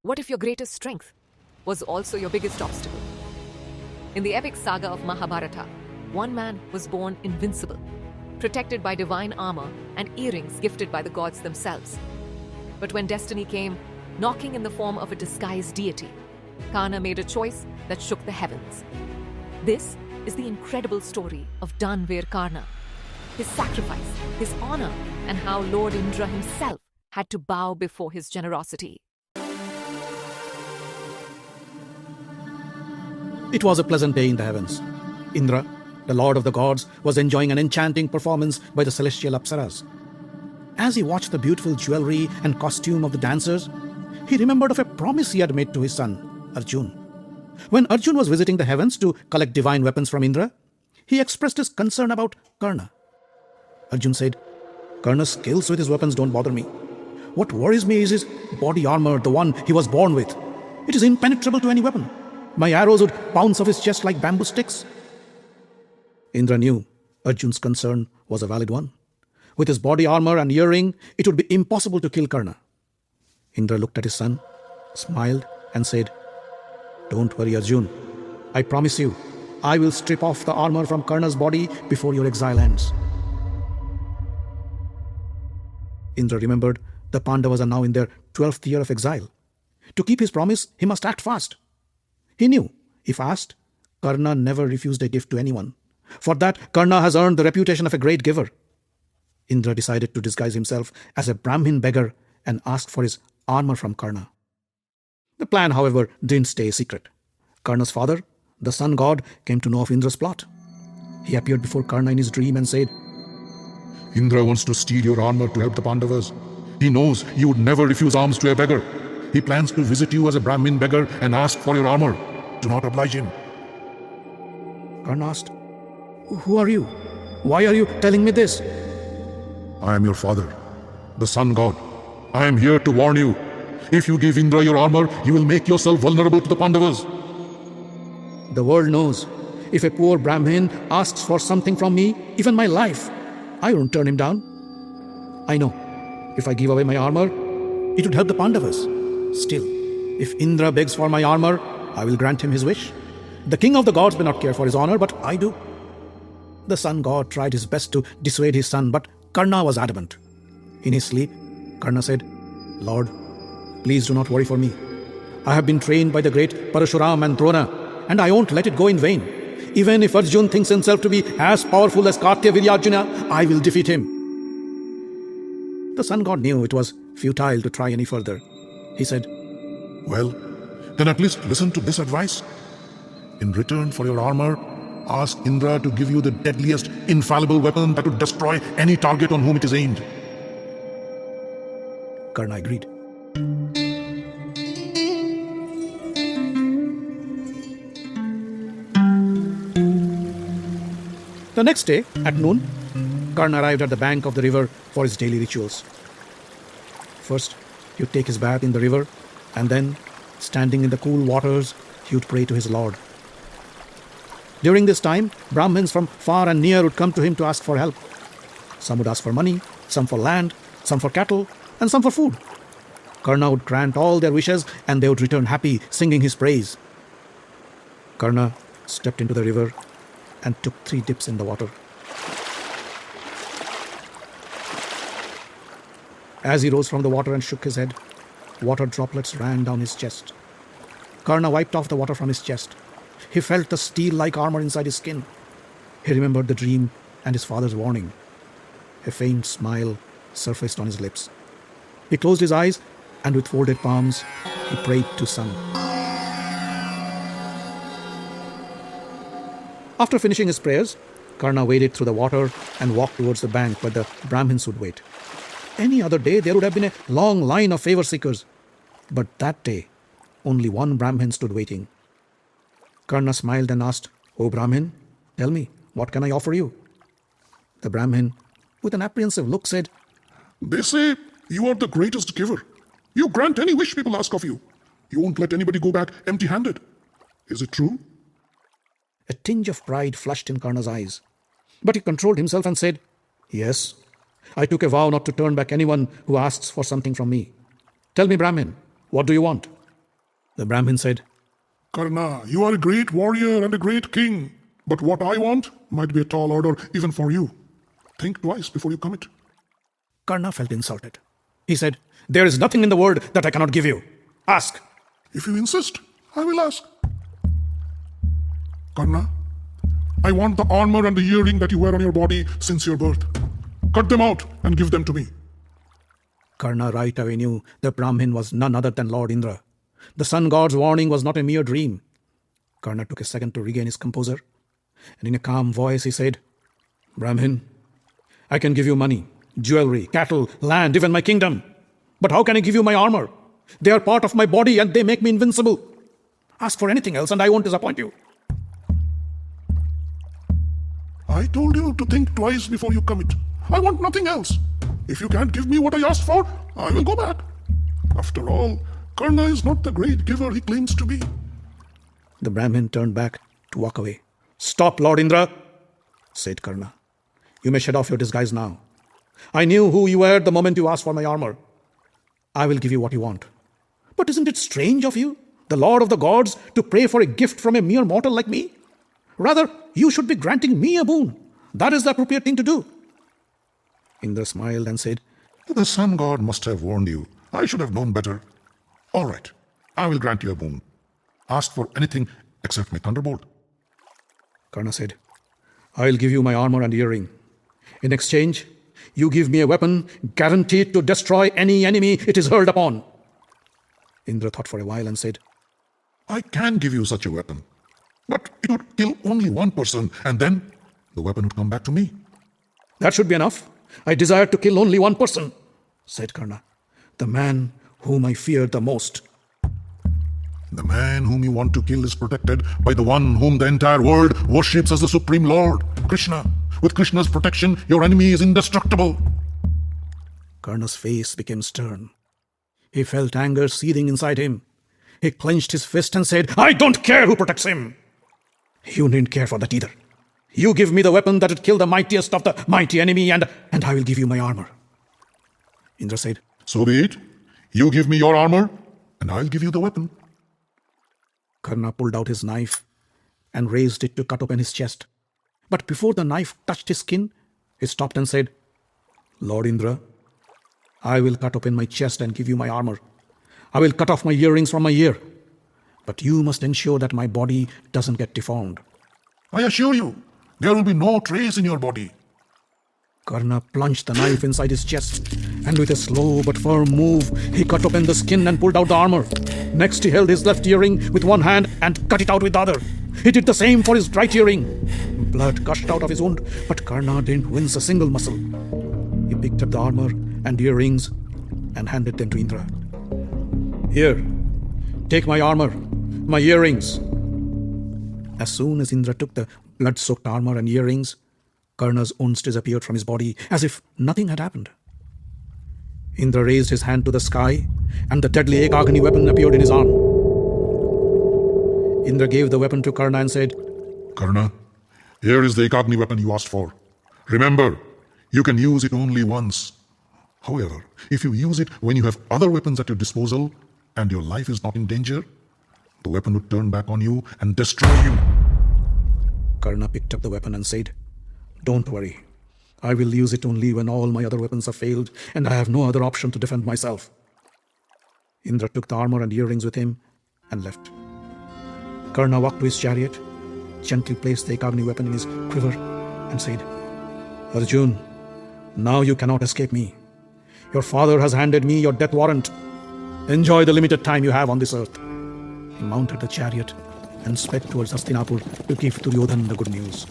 What if your greatest strength was also your biggest obstacle? In the epic saga of Mahabharata, one man was born invincible, protected by divine armor and earrings gifted by the gods themselves. But when destiny came, knocking in the form of a disguised deity, Karna made a choice that shook the heavens. This is the incredible story of Daanveer Karna, his sacrifice, his honor, and how Lord Indra himself had to bow before his generosity. It was a pleasant day in the heavens. Indra, the lord of the gods, was enjoying an enchanting performance by the celestial apsaras. As he watched the beautiful jewelry and costume of the dancers, he remembered of a promise he had made to his son, Arjuna. When Arjuna was visiting the heavens to collect divine weapons from Indra, he expressed his concern about Karna. Arjuna said, "Karna's skills with his weapons don't bother me. What worries me is his body armor, the one he was born with. It is impenetrable to any weapon. My arrows would bounce off his chest like bamboo sticks." Indra knew Arjuna's concern was a valid one. With his body armor and earring, it would be impossible to kill Karna. Indra looked at his son, smiled, and said, "Don't worry, Arjuna. I promise you, I will strip off the armor from Karna's body before your exile ends." Indra remembered the Pandavas are now in their 12th year of exile. To keep his promise, he must act fast. He knew, if asked, Karna never refused a gift to anyone. For that, Karna has earned the reputation of a great giver. Indra decided to disguise himself as a Brahmin beggar and ask for his armor from Karna. The plan, however, didn't stay a secret. Karna's father, the sun god, came to know of Indra's plot. He appeared before Karna in his dream and said, "Indra wants to steal your armor to help the Pandavas. He knows you would never refuse alms to a beggar. He plans to visit you as a Brahmin beggar and ask for your armor. Do not oblige him." Karna asked, "Who are you? Why are you telling me this?" "I am your father, the sun god. I am here to warn you. If you give Indra your armor, you will make yourself vulnerable to the Pandavas." The world knows, if a poor Brahmin asks for something from me, even my life, I won't turn him down. I know, if I give away my armor, it would help the Pandavas. Still, if Indra begs for my armor, I will grant him his wish. The king of the gods may not care for his honor, but I do. The sun god tried his best to dissuade his son, but Karna was adamant. In his sleep, Karna said, "Lord, please do not worry for me. I have been trained by the great Parashuram and Drona, and I won't let it go in vain. Even if Arjuna thinks himself to be as powerful as Kartyaviryarjuna, I will defeat him." The sun god knew it was futile to try any further. He said, "Well, then at least listen to this advice. In return for your armor, ask Indra to give you the deadliest, infallible weapon that would destroy any target on whom it is aimed." Karna agreed. The next day, at noon, Karna arrived at the bank of the river for his daily rituals. First, he would take his bath in the river, and then, standing in the cool waters, he would pray to his Lord. During this time, Brahmins from far and near would come to him to ask for help. Some would ask for money, some for land, some for cattle, and some for food. Karna would grant all their wishes, and they would return happy, singing his praise. Karna stepped into the river and took 3 dips in the water. As he rose from the water and shook his head, water droplets ran down his chest. Karna wiped off the water from his chest. He felt the steel-like armor inside his skin. He remembered the dream and his father's warning. A faint smile surfaced on his lips. He closed his eyes and with folded palms, he prayed to Sun. After finishing his prayers, Karna waded through the water and walked towards the bank where the Brahmins would wait. Any other day, there would have been a long line of favor seekers. But that day, only one Brahmin stood waiting. Karna smiled and asked, "O Brahmin, tell me, what can I offer you?" The Brahmin, with an apprehensive look, said, "They say you are the greatest giver. You grant any wish people ask of you. You won't let anybody go back empty-handed. Is it true?" A tinge of pride flushed in Karna's eyes. But he controlled himself and said, "Yes, I took a vow not to turn back anyone who asks for something from me. Tell me, Brahmin, what do you want?" The Brahmin said, Karna, you are a great warrior and a great king. But what I want might be a tall order even for you. Think twice before you commit. Karna felt insulted. He said, there is nothing in the world that I cannot give you. Ask. If you insist, I will ask. Karna, I want the armor and the earring that you wear on your body since your birth. Cut them out and give them to me. Karna right away knew the Brahmin was none other than Lord Indra. The sun god's warning was not a mere dream. Karna took a second to regain his composure, and in a calm voice he said, Brahmin, I can give you money, jewelry, cattle, land, even my kingdom. But how can I give you my armor? They are part of my body and they make me invincible. Ask for anything else and I won't disappoint you. I told you to think twice before you commit. I want nothing else. If you can't give me what I asked for, I will go back. After all, Karna is not the great giver he claims to be. The Brahmin turned back to walk away. Stop, Lord Indra, said Karna. You may shed off your disguise now. I knew who you were the moment you asked for my armor. I will give you what you want. But isn't it strange of you, the Lord of the gods, to pray for a gift from a mere mortal like me? Rather, you should be granting me a boon. That is the appropriate thing to do. Indra smiled and said, The sun god must have warned you. I should have known better. All right, I will grant you a boon. Ask for anything except my thunderbolt. Karna said, I will give you my armor and earring. In exchange, you give me a weapon guaranteed to destroy any enemy it is hurled upon. Indra thought for a while and said, I can give you such a weapon, but it would kill only one person, and then the weapon would come back to me. That should be enough. I desire to kill only one person, said Karna, the man whom I feared the most. The man whom you want to kill is protected by the one whom the entire world worships as the Supreme Lord, Krishna. With Krishna's protection, your enemy is indestructible. Karna's face became stern. He felt anger seething inside him. He clenched his fist and said, I don't care who protects him. You needn't care for that either. You give me the weapon that would kill the mightiest of the mighty enemy, and I will give you my armor. Indra said, So be it. You give me your armor, and I'll give you the weapon. Karna pulled out his knife and raised it to cut open his chest. But before the knife touched his skin, he stopped and said, Lord Indra, I will cut open my chest and give you my armor. I will cut off my earrings from my ear. But you must ensure that my body doesn't get deformed. I assure you, there will be no trace in your body. Karna plunged the knife inside his chest, and with a slow but firm move, he cut open the skin and pulled out the armor. Next, he held his left earring with one hand and cut it out with the other. He did the same for his right earring. Blood gushed out of his wound, but Karna didn't wince a single muscle. He picked up the armor and earrings and handed them to Indra. Here, take my armor, my earrings. As soon as Indra took the blood-soaked armor and earrings, Karna's wounds disappeared from his body as if nothing had happened. Indra raised his hand to the sky, and the deadly Ekagni weapon appeared in his arm. Indra gave the weapon to Karna and said, Karna, here is the Ekagni weapon you asked for. Remember, you can use it only once. However, if you use it when you have other weapons at your disposal and your life is not in danger, the weapon would turn back on you and destroy you. Karna picked up the weapon and said, Don't worry. I will use it only when all my other weapons have failed and I have no other option to defend myself. Indra took the armor and earrings with him and left. Karna walked to his chariot, gently placed the Ekagni weapon in his quiver and said, Arjun, now you cannot escape me. Your father has handed me your death warrant. Enjoy the limited time you have on this earth. He mounted the chariot and sped towards Hastinapur to give Duryodhana the good news.